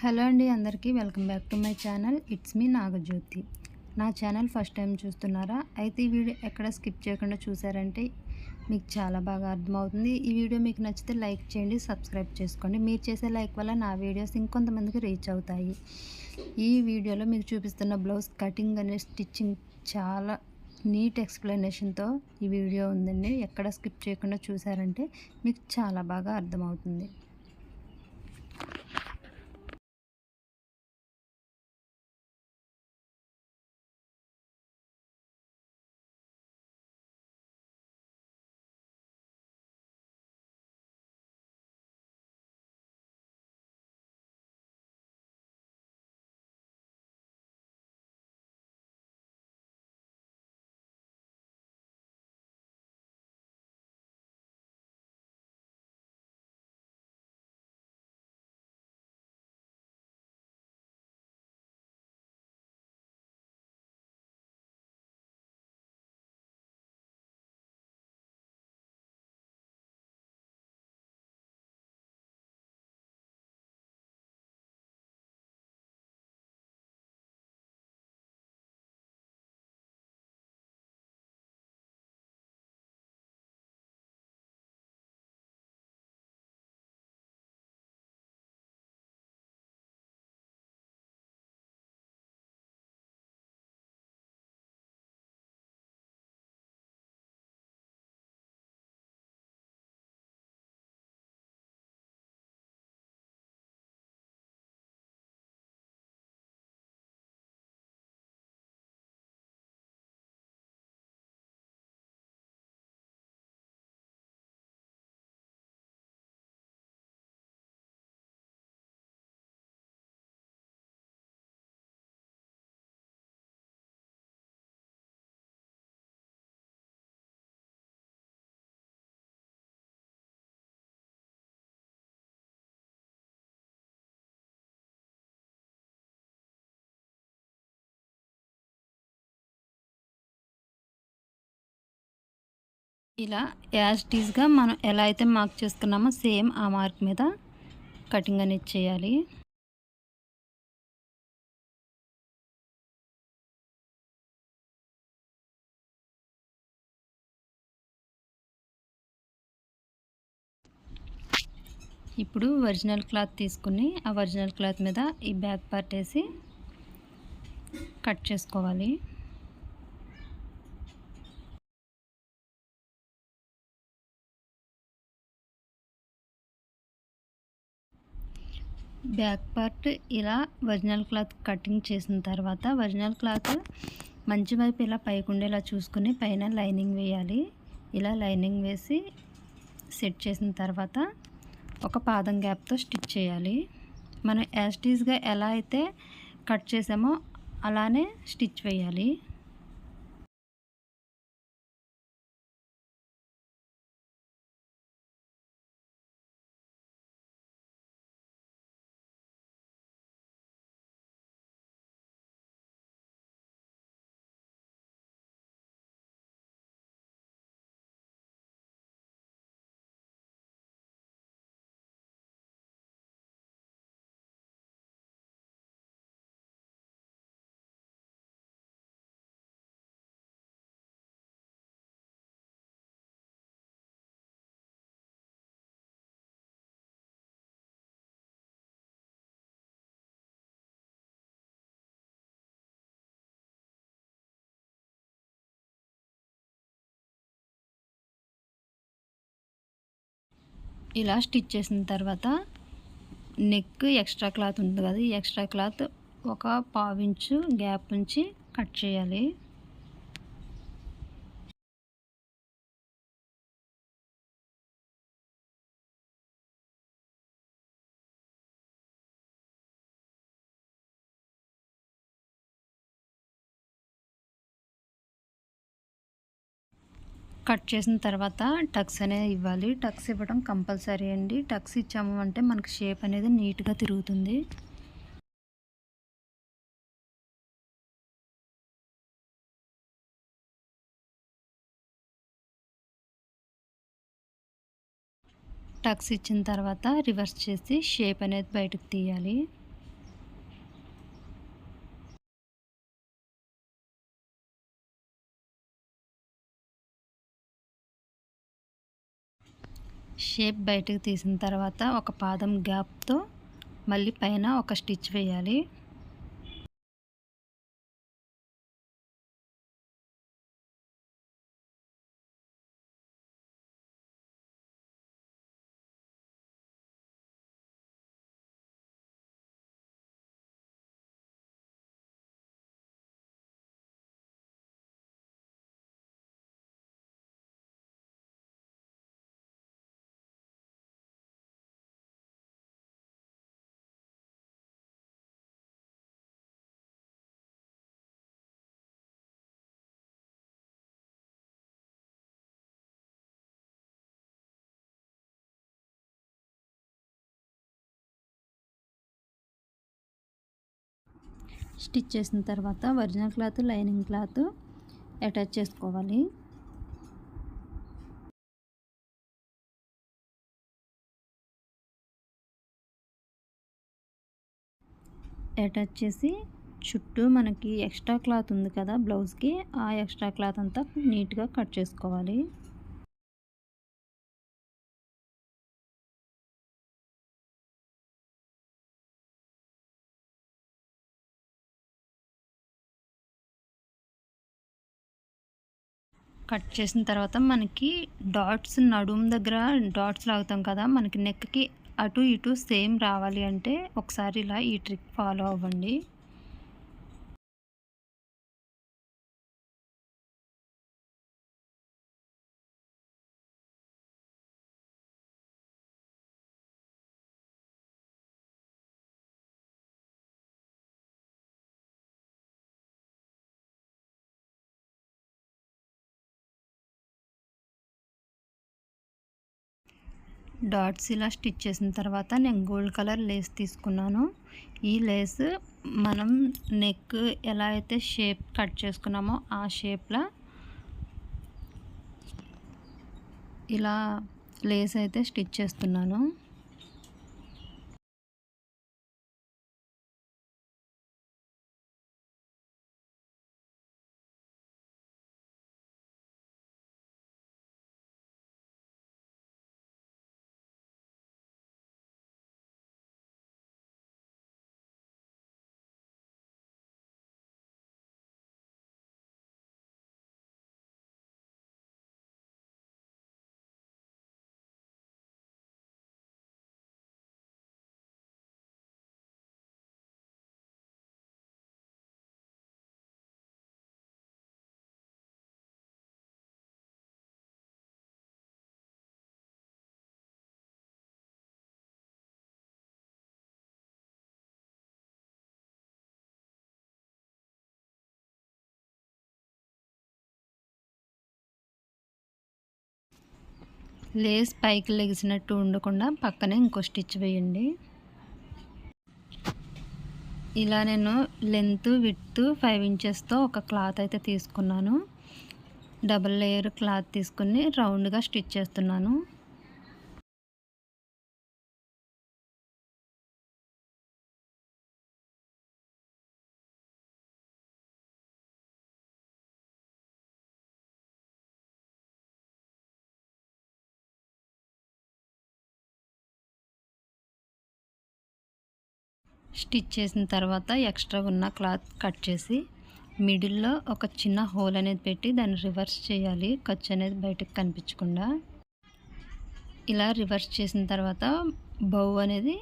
Hello అండి, అందరికీ welcome back to my channel. It's me Nagajyothi. నా ఛానల్ ఫస్ట్ టైం చూస్తున్నారా? అయితే ఈ వీడియో ఎక్కడ స్కిప్ చేయకుండా చూసారంటే మీకు చాలా బాగా అర్థమవుతుంది. ఈ వీడియో మీకు నచ్చితే లైక్ చేయండి, సబ్స్క్రైబ్ చేసుకోండి. మీరు చేసే లైక్ వల్ల నా వీడియోస్ ఇంకొంతమందికి రీచ్ అవుతాయి. ఈ వీడియోలో మీకు చూపిస్తున్న బ్లౌజ్ కటింగ్ అనే స్టిచ్చింగ్ చాలా నీట్ ఎక్స్ప్లెనేషన్తో ఈ వీడియో ఉందండి. ఎక్కడ స్కిప్ చేయకుండా చూసారంటే మీకు చాలా బాగా అర్థమవుతుంది. ఇలా యాజ్ టీజ్గా మనం ఎలా అయితే మార్క్ చేసుకున్నామో సేమ్ ఆ మార్క్ మీద కటింగ్ అనేది చేయాలి. ఇప్పుడు ఒరిజినల్ క్లాత్ తీసుకుని ఆ ఒరిజినల్ క్లాత్ మీద ఈ బ్యాక్ పార్ట్ వేసి కట్ చేసుకోవాలి. బ్యాక్ పార్ట్ ఇలా ఒరిజినల్ క్లాత్ కటింగ్ చేసిన తర్వాత ఒరిజినల్ క్లాత్ మంచి వైపు ఇలా పైకి ఉండేలా చూసుకుని పైన లైనింగ్ వేయాలి. ఇలా లైనింగ్ వేసి సెట్ చేసిన తర్వాత ఒక పాదం గ్యాప్తో స్టిచ్ చేయాలి. మనం యాజ్ టీజ్గా ఎలా అయితే కట్ చేసామో అలానే స్టిచ్ వేయాలి. ఇలా స్టిచ్ చేసిన తర్వాత నెక్ ఎక్స్ట్రా క్లాత్ ఉంటుంది కదా, ఈ ఎక్స్ట్రా క్లాత్ ఒక పావించు గ్యాప్ ఉంచి కట్ చేయాలి. కట్ చేసిన తర్వాత టక్స్ అనేది ఇవ్వాలి. టక్స్ ఇవ్వడం కంపల్సరీ అండి. టక్స్ ఇచ్చాము అంటే మనకి షేప్ అనేది నీట్గా తిరుగుతుంది. టక్స్ ఇచ్చిన తర్వాత రివర్స్ చేసి షేప్ అనేది బయటకు తీయాలి. షేప్ బయటకు తీసిన తర్వాత ఒక పాదం గ్యాప్తో మళ్ళీ పైన ఒక స్టిచ్ వేయాలి. స్టిచ్ చేసిన తర్వాత original cloth lining cloth attach చేసుకోవాలి. అటాచ్ చేసి చుట్టూ మనకి ఎక్స్ట్రా క్లాత్ ఉంది కదా బ్లౌజ్కి, ఆ ఎక్స్ట్రా క్లాత్ అంతా నీట్గా కట్ చేసుకోవాలి. కట్ చేసిన తర్వాత మనకి డాట్స్ నడుము దగ్గర డాట్స్ లాగుతాం కదా, మనకి నెక్కి అటు ఇటు సేమ్ రావాలి అంటే ఒకసారి ఇలా ఈ ట్రిక్ ఫాలో అవ్వండి. డాట్స్ ఇలా స్టిచ్ చేసిన తర్వాత నేను గోల్డ్ కలర్ లేస్ తీసుకున్నాను. ఈ లేస్ మనం నెక్ ఎలా అయితే షేప్ కట్ చేసుకున్నామో ఆ షేప్లో ఇలా లేస్ అయితే స్టిచ్ చేస్తున్నాను. లేస్ పైకి లెగిసినట్టు ఉండకుండా పక్కనే ఇంకో స్టిచ్ వేయండి. ఇలా నేను లెంత్ విడ్త్ 5 ఇంచెస్తో ఒక క్లాత్ అయితే తీసుకున్నాను. డబుల్ లేయర్ క్లాత్ తీసుకుని రౌండ్గా స్టిచ్ చేస్తున్నాను. స్టిచ్ చేసిన తర్వాత ఎక్స్ట్రా ఉన్న క్లాత్ కట్ చేసి మిడిల్లో ఒక చిన్న హోల్ అనేది పెట్టి దాన్ని రివర్స్ చేయాలి, ఖర్చు అనేది బయటకు కనిపించకుండా. ఇలా రివర్స్ చేసిన తర్వాత బౌ అనేది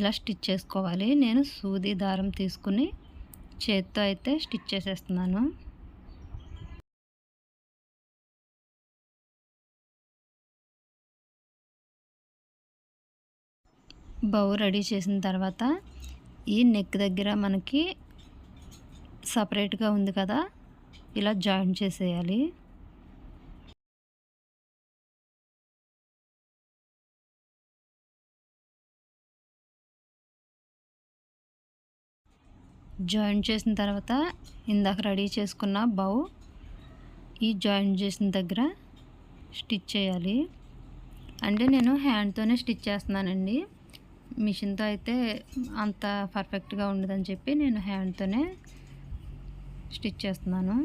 ఇలా స్టిచ్ చేసుకోవాలి. నేను సూది దారం తీసుకుని చేత్తో అయితే స్టిచ్ చేసేస్తున్నాను. బౌ రెడీ చేసిన తర్వాత ఈ నెక్ దగ్గర మనకి సపరేట్గా ఉంది కదా, ఇలా జాయింట్ చేసేయాలి. జాయింట్ చేసిన తర్వాత ఇందాక రెడీ చేసుకున్న బౌ ఈ జాయింట్ చేసిన దగ్గర స్టిచ్ చేయాలి. అంటే నేను హ్యాండ్తోనే స్టిచ్ చేస్తున్నానండి, మిషన్తో అయితే అంత పర్ఫెక్ట్గా ఉండదని చెప్పి నేను హ్యాండ్తోనే స్టిచ్ చేస్తున్నాను.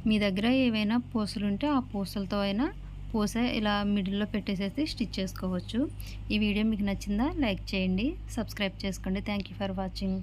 మీ దగ్గర ఏవైనా పూసలు ఉంటే ఆ పూసలతో అయినా పూస ఇలా మిడిల్లో పెట్టేసేసి స్టిచ్ చేసుకోవచ్చు. ఈ వీడియో మీకు నచ్చిందా? లైక్ చేయండి, సబ్స్క్రైబ్ చేసుకోండి. Thank you for watching.